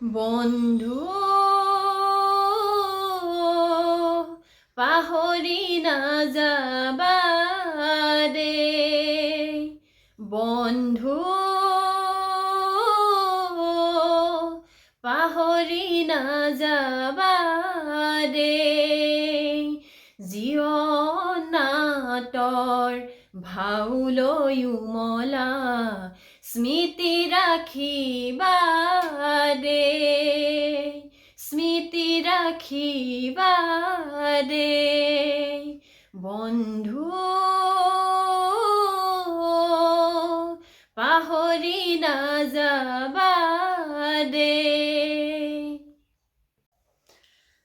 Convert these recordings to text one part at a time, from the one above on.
বন্ধু পাহৰি নাযাবা দেই, বন্ধু পাহৰি নাযাবা দেই, জীৱনাতৰ ভাউলৈ উমলা স্মৃতি ৰাখিবা দেই, স্মৃতি ৰাখিবা দেই, বন্ধু পাহৰি নাযাবা দেই।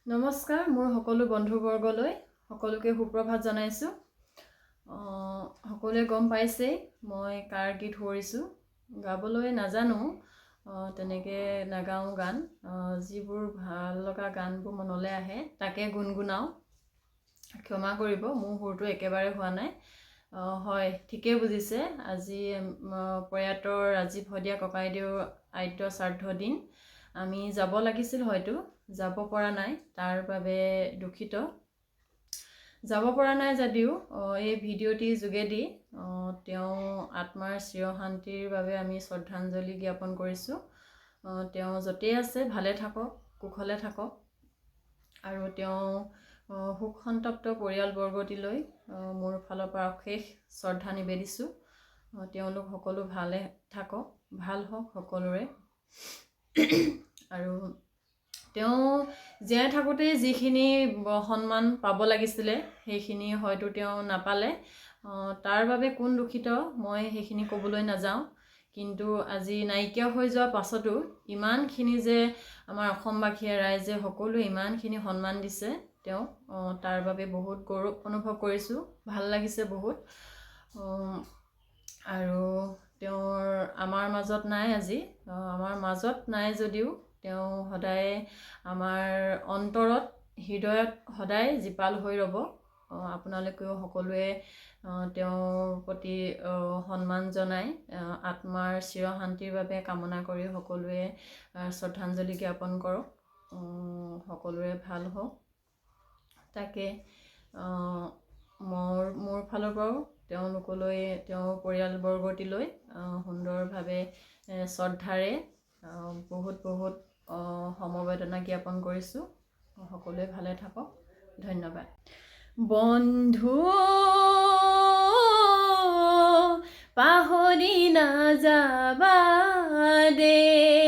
নমস্কাৰ, মোৰ সকলো বন্ধুবৰ্গলৈ সকলোকে সুপ্ৰভাত জনাইছোঁ। সকলোৱে গম পাইছেই মই কাৰ গীত সুৰিছোঁ। গাবলৈ নাজানো, তেনেকৈ নাগাওঁ গান। যিবোৰ ভাল লগা গানবোৰ মনলৈ আহে তাকে গুণগুণাওঁ। ক্ষমা কৰিব, মোৰ সুৰটো একেবাৰে হোৱা নাই। হয়, ঠিকেই বুজিছে, আজি প্ৰয়াতৰ ৰাজীৱ শদিয়া ককাইদেউৰ আদ্য শ্ৰাদ্ধ দিন। আমি যাব লাগিছিল, হয়তো যাব পৰা নাই, তাৰ বাবে দুখিত। যাব পৰা নাই যদিও এই ভিডিঅ'টিৰ যোগেদি তেওঁ আত্মাৰ চিৰশান্তিৰ বাবে আমি শ্ৰদ্ধাঞ্জলি জ্ঞাপন কৰিছোঁ। তেওঁ য'তেই আছে ভালে থাকক, কুশলে থাকক, আৰু তেওঁ শোক সন্তপ্ত পৰিয়ালবৰ্গটিলৈ মোৰ ফালৰ পৰা অশেষ শ্ৰদ্ধা নিবেদিছোঁ। তেওঁলোক সকলো ভালে থাকক, ভাল হওক সকলোৰে। আৰু তেওঁ জীয়াই থাকোঁতেই যিখিনি সন্মান পাব লাগিছিলে সেইখিনি হয়তো তেওঁ নাপালে। তাৰ বাবে কোন দুখিত মই সেইখিনি ক'বলৈ নাযাওঁ। কিন্তু আজি নাইকিয়া হৈ যোৱাৰ পাছতো ইমানখিনি যে আমাৰ অসমবাসীয়ে ৰাইজে সকলোৱে ইমানখিনি সন্মান দিছে তেওঁ, তাৰ বাবে বহুত গৌৰৱ অনুভৱ কৰিছোঁ, ভাল লাগিছে বহুত। আৰু তেওঁৰ আমাৰ মাজত নাই আজি, আমাৰ মাজত নাই যদিও তেওঁ সদায় আমাৰ অন্তৰত, হৃদয়ত সদায় জীপাল হৈ ৰ'ব। আপোনালোকেও সকলোৱে তেওঁৰ প্ৰতি সন্মান জনাই আত্মাৰ চিৰশান্তিৰ বাবে কামনা কৰি সকলোৱে শ্ৰদ্ধাঞ্জলি জ্ঞাপন কৰক। সকলোৰে ভাল হওক, তাকে মোৰ ফালৰ পৰাও তেওঁলোকলৈ, তেওঁৰ পৰিয়ালবৰ্গটিলৈ সুন্দৰভাৱে শ্ৰদ্ধাৰে বহুত বহুত সমবেদনা জ্ঞাপন কৰিছোঁ। সকলোৱে ভালে থাকক, ধন্যবাদ। বন্ধু পাহৰি নাযাবা দেই,